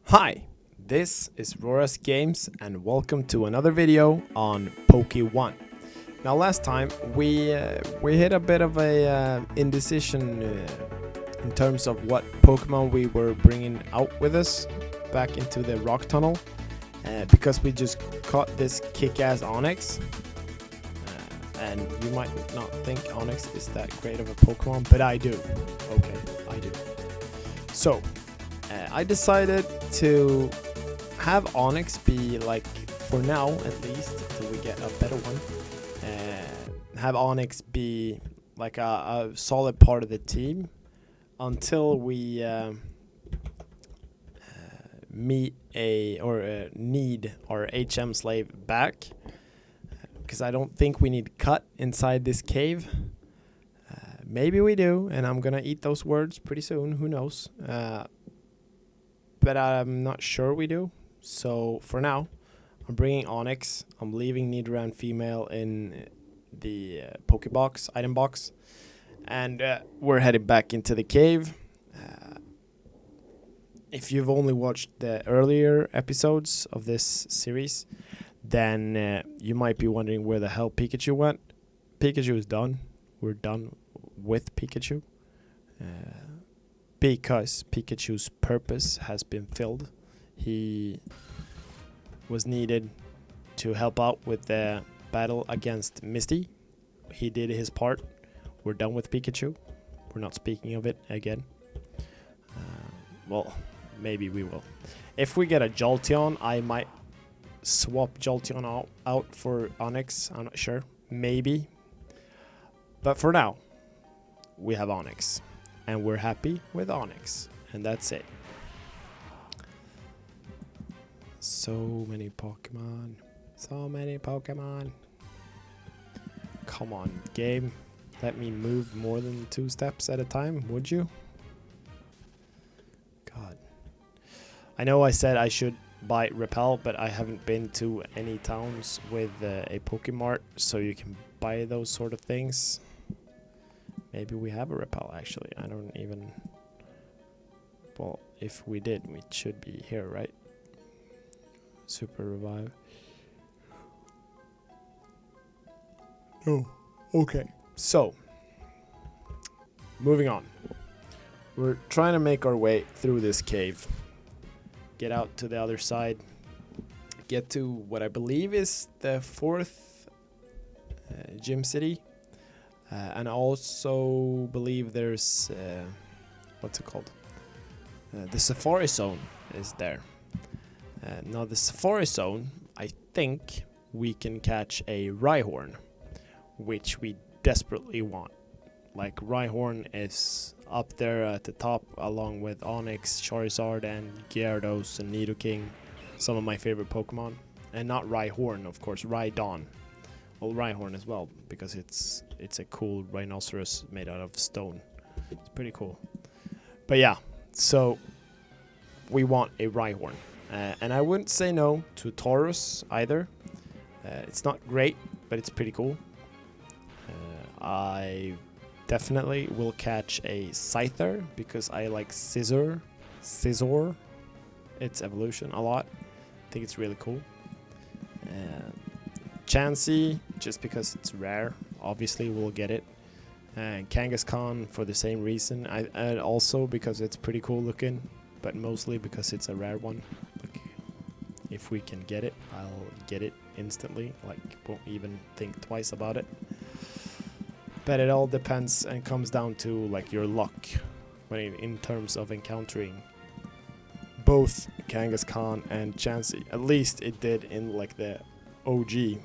Hi, this is Rora's Games and welcome to another video on PokéOne. Now last time we hit a bit of a indecision in terms of what Pokemon we were bringing out with us back into the rock tunnel because we just caught this kick-ass Onix. And you might not think Onix is that great of a Pokemon, but I do. Okay, I do. So, I decided to have Onix be, like, for now at least, till we get a better one, have Onix be like a solid part of the team until we need our HM slave back, because I don't think we need cut inside this cave. Maybe we do, and I'm gonna eat those words pretty soon, who knows. But I'm not sure we do. So for now, I'm bringing Onix. I'm leaving Nidoran female in the Pokebox, item box. And we're headed back into the cave. If you've only watched the earlier episodes of this series, then you might be wondering where the hell Pikachu went. Pikachu is done. We're done with Pikachu. Because Pikachu's purpose has been filled. He was needed to help out with the battle against Misty. He did his part. We're done with Pikachu. We're not speaking of it again. Well, maybe we will. If we get a Jolteon, I might swap Jolteon out for Onix. I'm not sure. Maybe. But for now, we have Onix. And we're happy with Onix. And that's it. So many Pokemon. So many Pokemon. Come on, game. Let me move more than 2 steps at a time, would you? God. I know I said I should buy Repel, but I haven't been to any towns with a Pokemart, so you can buy those sort of things. Maybe we have a Repel, actually. I don't even... Well, if we did, we should be here, right? Super Revive. Oh, okay. So, moving on. We're trying to make our way through this cave. Get out to the other side. Get to what I believe is the 4th gym city. And I also believe there's, what's it called? The Safari Zone is there. Now the Safari Zone, I think we can catch a Rhyhorn, which we desperately want. Like, Rhyhorn is up there at the top along with Onix, Charizard, and Gyarados and Nidoking. Some of my favorite Pokemon. And not Rhyhorn, of course, Rhydon. Well, Rhyhorn as well, because it's a cool rhinoceros made out of stone. It's pretty cool. But yeah, so we want a Rhyhorn. And I wouldn't say no to Taurus either. It's not great, but it's pretty cool. I definitely will catch a Scyther, because I like Scizor, its evolution, a lot. I think it's really cool. Chansey, just because it's rare, obviously we'll get it. And Kangaskhan for the same reason, and also because it's pretty cool looking, but mostly because it's a rare one. Like, if we can get it, I'll get it instantly, like, won't even think twice about it. But it all depends and comes down to, like, your luck when in terms of encountering both Kangaskhan and Chansey. At least it did in, like, the OG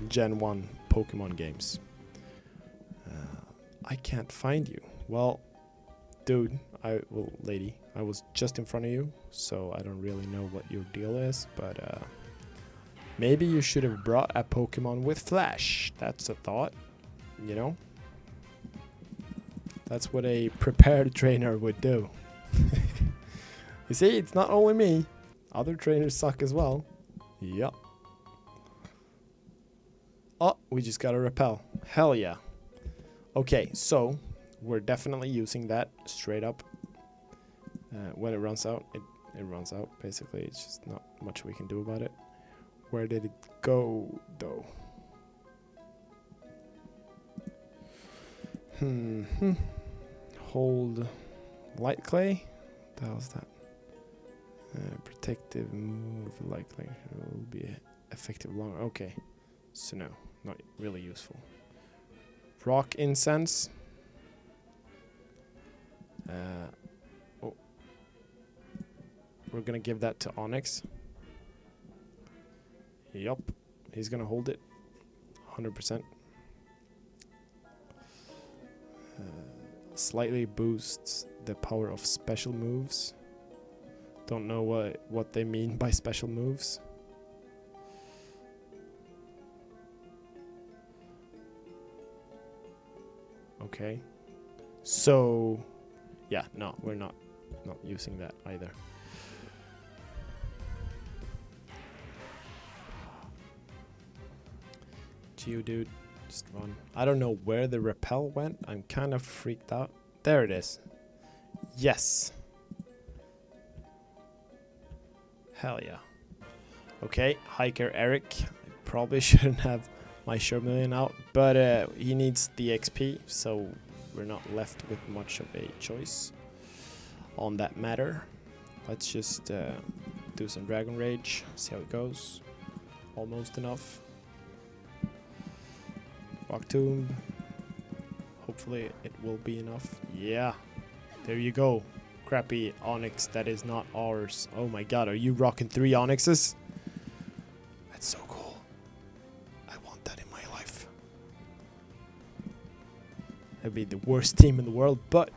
Gen 1 Pokemon games. I can't find you. Well, dude, lady, I was just in front of you, so I don't really know what your deal is, but maybe you should have brought a Pokemon with Flash. That's a thought, you know? That's what a prepared trainer would do. You see, it's not only me. Other trainers suck as well. Yup. Oh, we just got a Repel. Hell yeah. Okay, so we're definitely using that straight up. When it runs out, it it runs out. Basically, it's just not much we can do about it. Where did it go, though? Hold light clay. What the hell is that? Protective move likely will be effective longer. Okay, so no, not really useful. Rock incense. Oh, we're gonna give that to Onyx. Yup, he's gonna hold it 100%. Slightly boosts the power of special moves. Don't know what they mean by special moves. Okay. So, yeah, no, we're not using that either. Geodude, just run. I don't know where the repel went. I'm kind of freaked out. There it is. Yes. Hell yeah. Okay, Hiker Eric. I probably shouldn't have my Charmeleon out, but he needs the XP, so we're not left with much of a choice on that matter. Let's just do some Dragon Rage, see how it goes. Almost enough. Rock Tomb. Hopefully it will be enough. Yeah, there you go. Crappy Onyx that is not ours. Oh my god, are you rocking 3 Onyxes? That's so cool. I want that in my life. That'd be the worst team in the world, but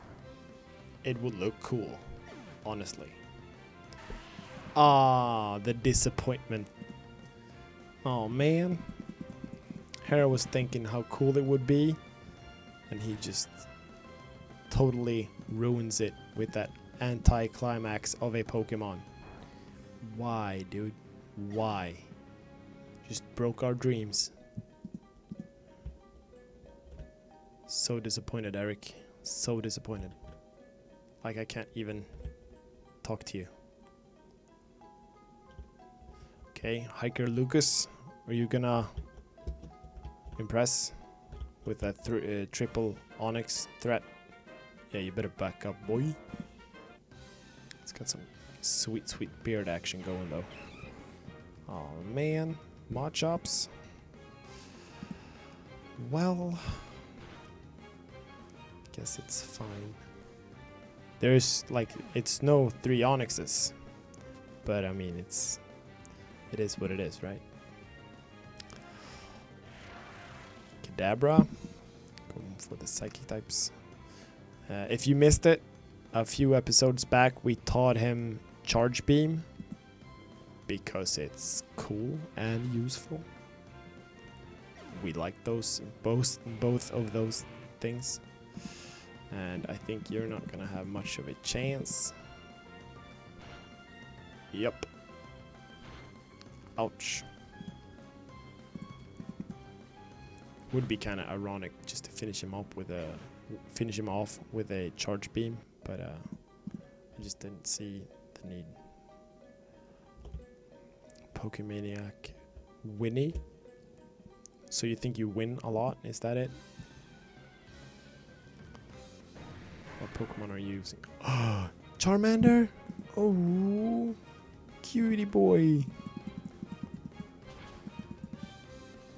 it would look cool, honestly. Ah, the disappointment. Oh man. Hera was thinking how cool it would be, and he just totally ruins it with that anti-climax of a Pokemon. Why, dude? Why? Just broke our dreams. So disappointed, Eric. So disappointed. Like I can't even talk to you. Okay, Hiker Lucas, are you gonna impress with that triple Onyx threat? Yeah, you better back up, boy. It's got some sweet, sweet beard action going, though. Oh, man. Machops. Well, guess it's fine. There's, like, it's no 3 Onyxes. But, I mean, it is what it is, right? Kadabra. Going for the Psychic types. If you missed it, a few episodes back, we taught him Charge Beam because it's cool and useful. We like those both of those things, and I think you're not gonna have much of a chance. Yep. Ouch. Would be kind of ironic just to finish him off with a Charge Beam, but I just didn't see the need. Pokemaniac Winnie. So you think you win a lot? Is that it? What Pokemon are you using? Charmander? Oh, cutie boy.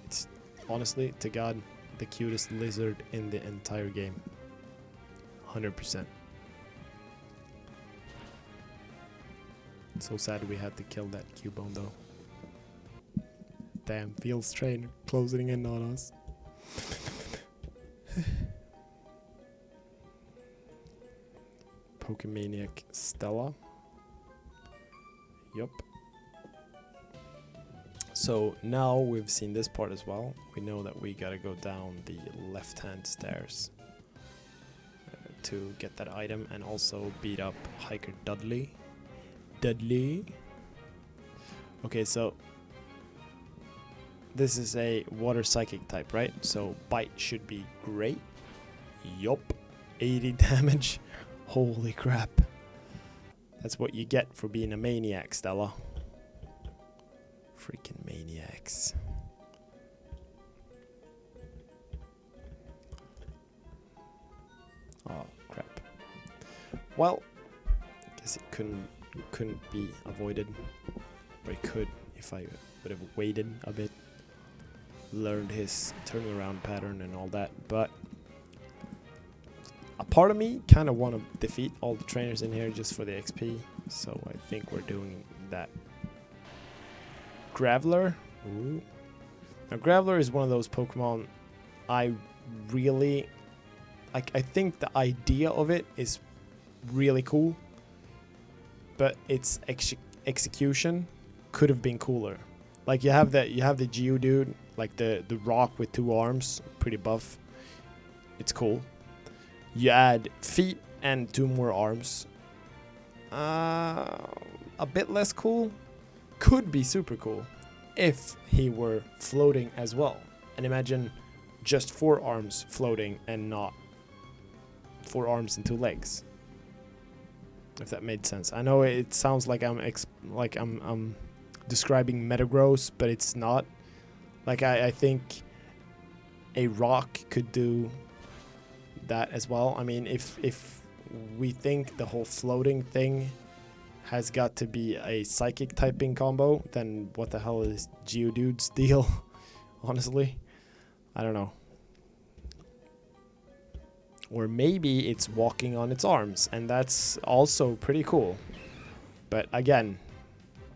It's honestly, to God, the cutest lizard in the entire game. 100%. So sad we had to kill that Cubone though. Damn, Field's train closing in on us. Pokemaniac Stella. Yup. So now we've seen this part as well. We know that we gotta go down the left-hand stairs to get that item and also beat up Hiker Dudley. Okay, so this is a water psychic type, right? So bite should be great. Yup. 80 damage. Holy crap. That's what you get for being a maniac, Stella. Freaking maniacs. Oh, crap. Well, guess it couldn't be avoided. Or it could if I would have waited a bit. Learned his turning around pattern and all that, but a part of me kind of want to defeat all the trainers in here just for the XP, so I think we're doing that. Graveler. Ooh. Now Graveler is one of those Pokemon I really like. I think the idea of it is really cool, but its execution could have been cooler. Like you have the Geodude, like the rock with 2 arms, pretty buff. It's cool. You add feet and 2 more arms. A bit less cool. Could be super cool if he were floating as well. And imagine just 4 arms floating and not 4 arms and 2 legs. If that made sense. I know it sounds like I'm describing Metagross, but it's not. Like I think a rock could do that as well. I mean, if we think the whole floating thing has got to be a psychic typing combo, then what the hell is Geodude's deal? Honestly, I don't know. Or maybe it's walking on its arms, and that's also pretty cool. But again,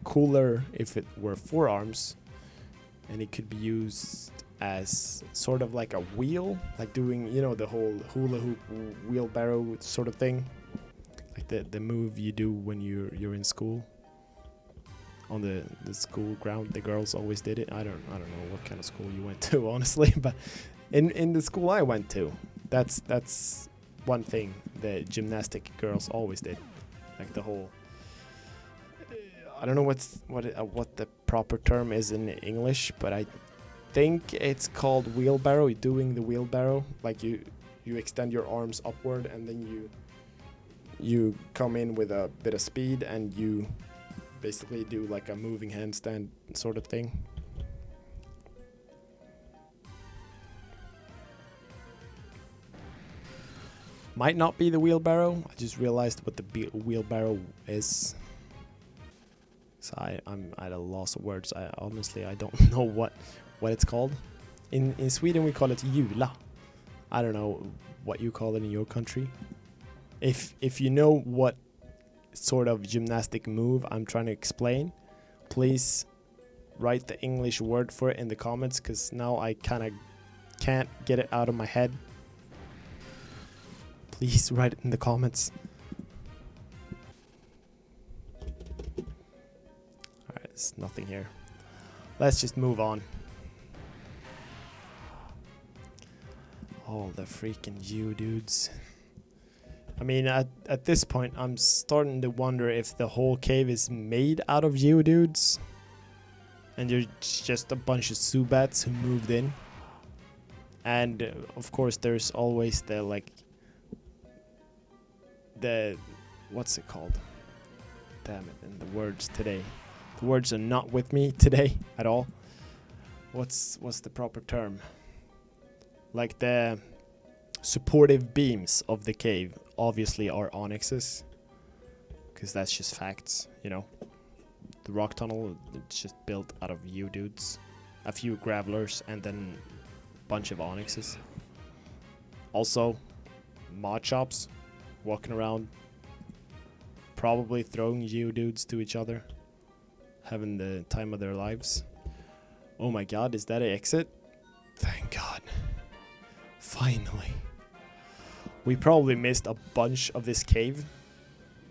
cooler if it were 4 arms, and it could be used as sort of like a wheel, like doing, you know, the whole hula hoop wheelbarrow sort of thing, like the move you do when you're in school on the school ground. The girls always did it. I don't know what kind of school you went to, honestly, but in the school I went to, that's one thing the gymnastic girls always did, like the whole. I don't know what the proper term is in English, but I think it's called wheelbarrow. You're doing the wheelbarrow, like you extend your arms upward, and then you come in with a bit of speed, and you basically do like a moving handstand sort of thing. Might not be the wheelbarrow. I just realized what the wheelbarrow is. So I'm at a loss of words. I honestly don't know what it's called. In Sweden we call it jula. I don't know what you call it in your country. If you know what sort of gymnastic move I'm trying to explain, please write the English word for it in the comments, because now I kind of can't get it out of my head. Please write it in the comments. There's nothing here. Let's just move on. All the freaking Geodudes. I mean, at this point, I'm starting to wonder if the whole cave is made out of Geodudes, and you're just a bunch of Zubats who moved in. And of course, there's always the what's it called? Damn it! And the words today. The words are not with me today at all. What's the proper term? Like the supportive beams of the cave obviously are onyxes, because that's just facts, you know. The rock tunnel, it's just built out of Geodudes, a few Gravelers, and then a bunch of onyxes. Also, Machops walking around, probably throwing Geodudes to each other, having the time of their lives. Oh my god, is that an exit? Thank god. Finally. We probably missed a bunch of this cave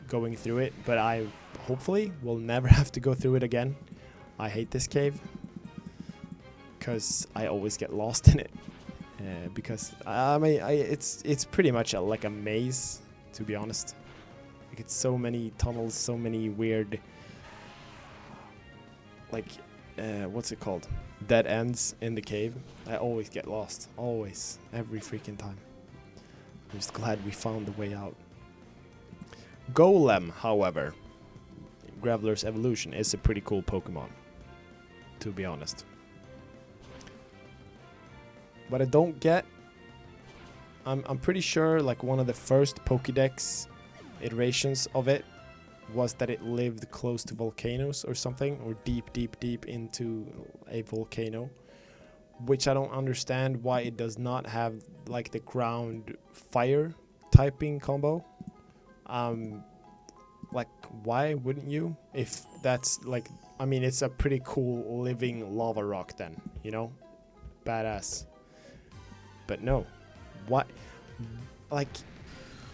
going through it, but I hopefully will never have to go through it again. I hate this cave because I always get lost in it. Because I mean, it's pretty much like a maze, to be honest. Like, it's so many tunnels, so many weird, like, what's it called? Dead ends in the cave. I always get lost. Always. Every freaking time. I'm just glad we found the way out. Golem, however, Graveler's evolution is a pretty cool Pokemon, to be honest. What I don't get, I'm pretty sure like one of the first Pokédex iterations of it was that it lived close to volcanoes or something, or deep into a volcano, which I don't understand why it does not have like the ground fire typing combo. Like, why wouldn't you? If that's like, I mean, it's a pretty cool living lava rock then, you know? Badass. But no. What? Like,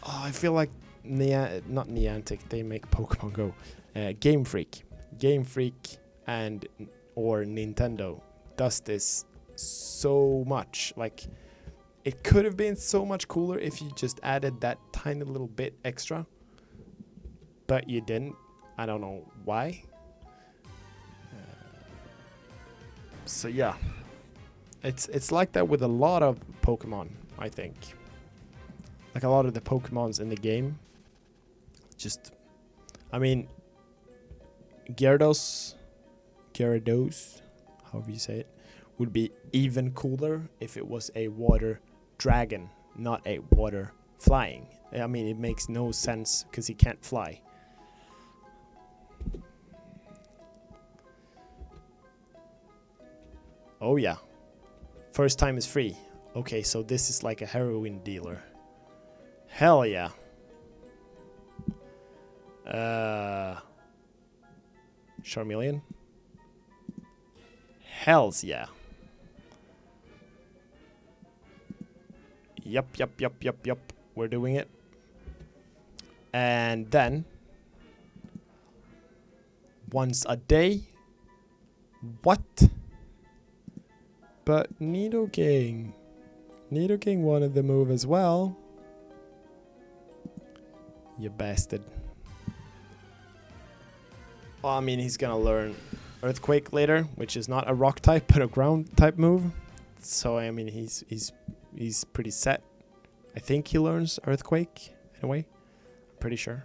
oh, I feel like not Niantic, they make Pokemon Go. Game Freak and or Nintendo does this so much. Like, it could have been so much cooler if you just added that tiny little bit extra, but you didn't. I don't know why. So yeah, it's like that with a lot of Pokemon, I think. Like a lot of the Pokemons in the game. Just, I mean, Gyarados, however you say it, would be even cooler if it was a water dragon, not a water flying. I mean, it makes no sense because he can't fly. Oh yeah, first time is free. Okay, so this is like a heroin dealer. Hell yeah. Charmeleon. Hells yeah. Yup. We're doing it. And then once a day. What? But Nidoking wanted the move as well. You bastard. Well, I mean, he's gonna learn Earthquake later, which is not a rock type but a ground type move. So I mean, he's pretty set. I think he learns Earthquake anyway. I'm pretty sure.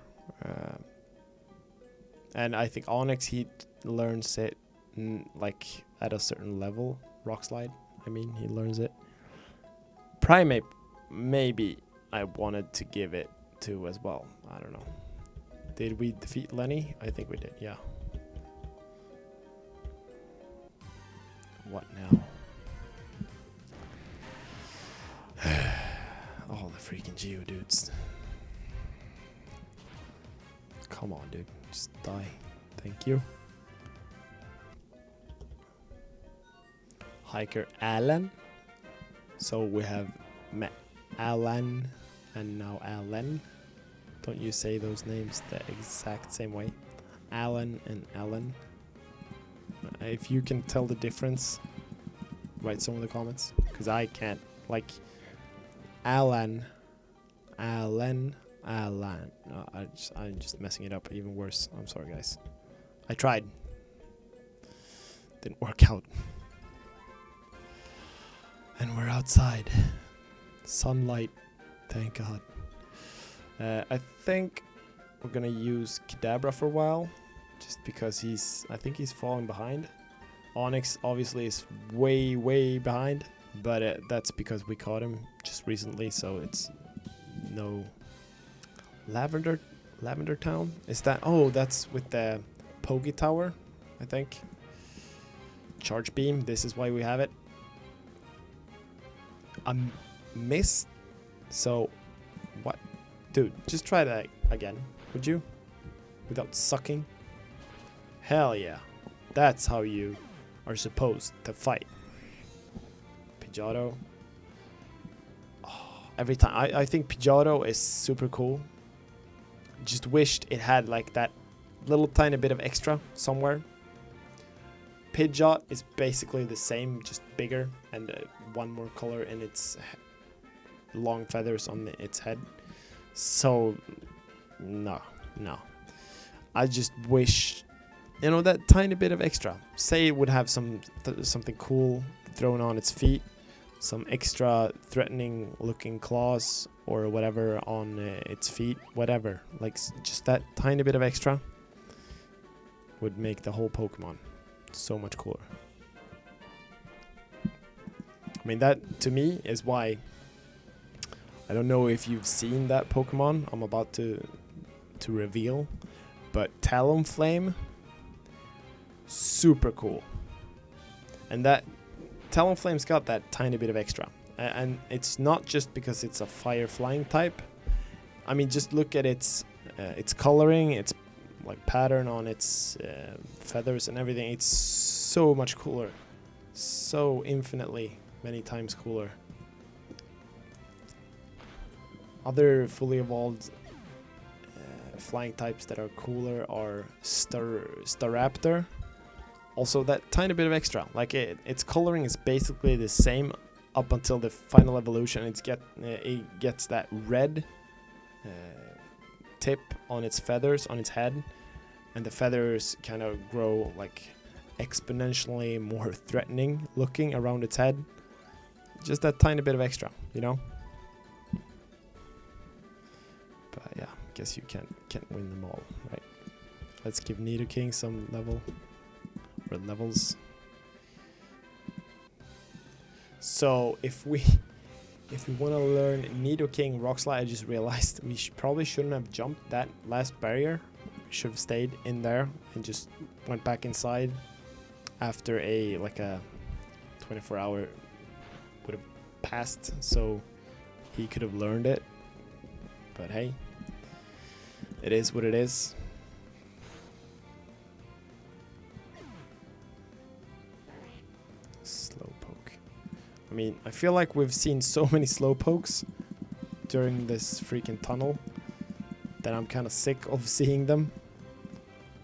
And I think Onyx, he learns it like at a certain level. Rock Slide, I mean, he learns it. Primate, maybe I wanted to give it to as well. I don't know. Did we defeat Lenny? I think we did, yeah. What now? All the freaking Geodudes. Come on, dude. Just die. Thank you. Hiker Alan. So we have met Alan and now Alan. Don't you say those names the exact same way. Alan and Alan. If you can tell the difference, write some in the comments. Because I can't. Like, Alan. No, I'm just messing it up even worse. I'm sorry, guys. I tried. Didn't work out. And we're outside. Sunlight. Thank God. I think we're gonna use Kadabra for a while. Just because I think he's falling behind. Onyx obviously is way behind. But that's because we caught him just recently. So it's no... Lavender Town? Is that... Oh, that's with the Poké Tower, I think. Charge Beam. This is why we have it. Missed. So, what? Dude, just try that again, would you? Without sucking? Hell yeah. That's how you are supposed to fight. Pidgeotto. Oh, every time. I think Pidgeotto is super cool. Just wished it had like that little tiny bit of extra somewhere. Pidgeot is basically the same, just bigger, and one more color in its long feathers on its head. So, no. I just wish, that tiny bit of extra. Say it would have something cool thrown on its feet, some extra threatening looking claws or whatever on its feet, whatever. Like just that tiny bit of extra. would make the whole Pokemon so much cooler. I mean, that to me is why, I don't know if you've seen that Pokemon I'm about to reveal, but Talonflame, super cool. And that Talonflame's got that tiny bit of extra. And it's not just because it's a fire flying type. I mean, just look at its coloring, its like pattern on its feathers and everything. It's so much cooler, so infinitely many times cooler. Other fully evolved flying types that are cooler are Staraptor. Also, that tiny bit of extra. Like its coloring is basically the same up until the final evolution. It gets that red tip on its feathers on its head, and the feathers kind of grow like exponentially more threatening looking around its head. Just that tiny bit of extra, you know. But yeah, guess you can't win them all, right? Let's give Nidoking some levels. So if we want to learn Nidoking Rock Slide, I just realized we probably shouldn't have jumped that last barrier. We should have stayed in there and just went back inside after a 24-hour would have passed, so he could have learned it. But hey, it is what it is. Slowpoke. I mean, I feel like we've seen so many Slowpokes during this freaking tunnel that I'm kind of sick of seeing them.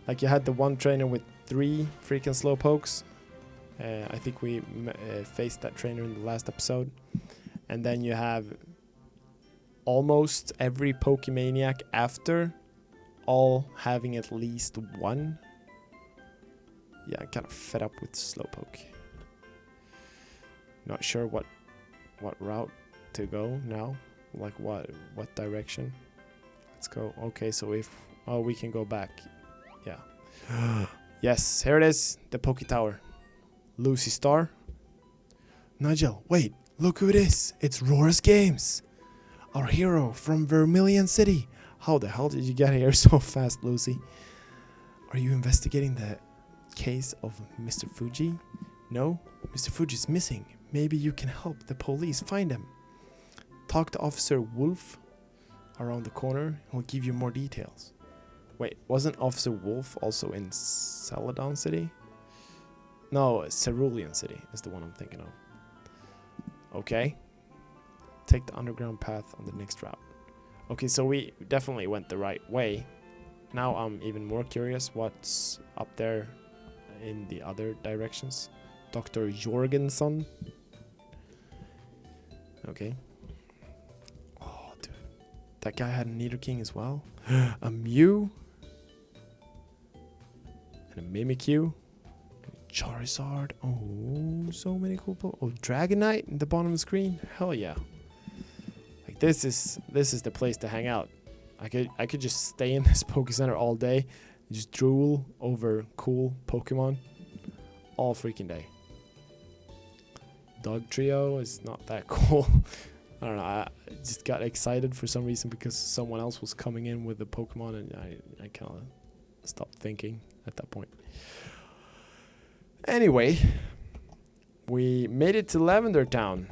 Like, you had the one trainer with 3 freaking Slowpokes. I think we faced that trainer in the last episode. And then you have almost every Pokemaniac after all having at least one. Yeah, I'm kind of fed up with Slowpoke. Not sure what route to go now. Like what direction. Let's go. Okay, so we can go back. Yeah. Yes, here it is. The Poke Tower. Lucy Star. Nigel, wait. Look who it is. It's Rora's Games. Our hero from Vermilion City. How the hell did you get here so fast, Lucy? Are you investigating the case of Mr. Fuji? No? Mr. Fuji's missing. Maybe you can help the police find him. Talk to Officer Wolf around the corner. He'll give you more details. Wait, wasn't Officer Wolf also in Celadon City? No, Cerulean City is the one I'm thinking of. Okay. Take the underground path on the next route. Okay, so we definitely went the right way. Now I'm even more curious what's up there in the other directions. Dr. Jorgensen. Okay. Oh, dude. That guy had a Nidoking as well. A Mew. And a Mimikyu. Charizard. Oh, so many cool Pokemon. Oh, Dragonite in the bottom of the screen. Hell yeah. Like this is the place to hang out. I could just stay in this Poke Center all day and just drool over cool Pokemon all freaking day. Dog Trio is not that cool. I don't know. I just got excited for some reason because someone else was coming in with the Pokemon, and I kind of stopped thinking at that point. Anyway, we made it to Lavender Town,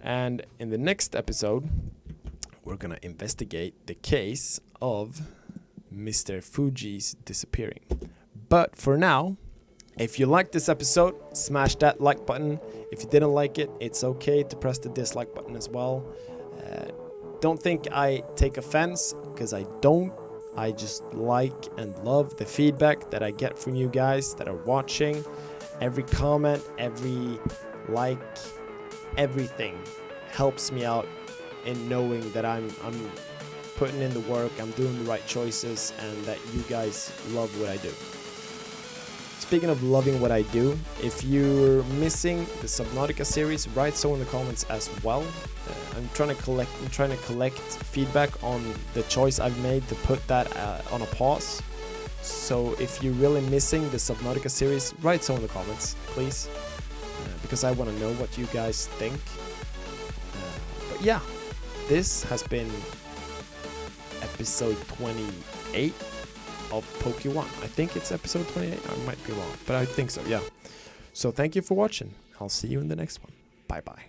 and in the next episode, we're gonna investigate the case of Mr. Fuji's disappearing. But for now, if you liked this episode, smash that like button. If you didn't like it, it's okay to press the dislike button as well. Don't think I take offense, because I don't. I just like and love the feedback that I get from you guys that are watching. Every comment, every like, everything helps me out in knowing that I'm putting in the work, I'm doing the right choices, and that you guys love what I do. Speaking of loving what I do, if you're missing the Subnautica series, write so in the comments as well. I'm trying to collect feedback on the choice I've made to put that on a pause. So if you're really missing the Subnautica series, write so in the comments, please, because I want to know what you guys think. But yeah, this has been episode 28 of PokéOne. I think it's episode 28. I might be wrong, but I think so, yeah. So thank you for watching. I'll see you in the next one. Bye bye.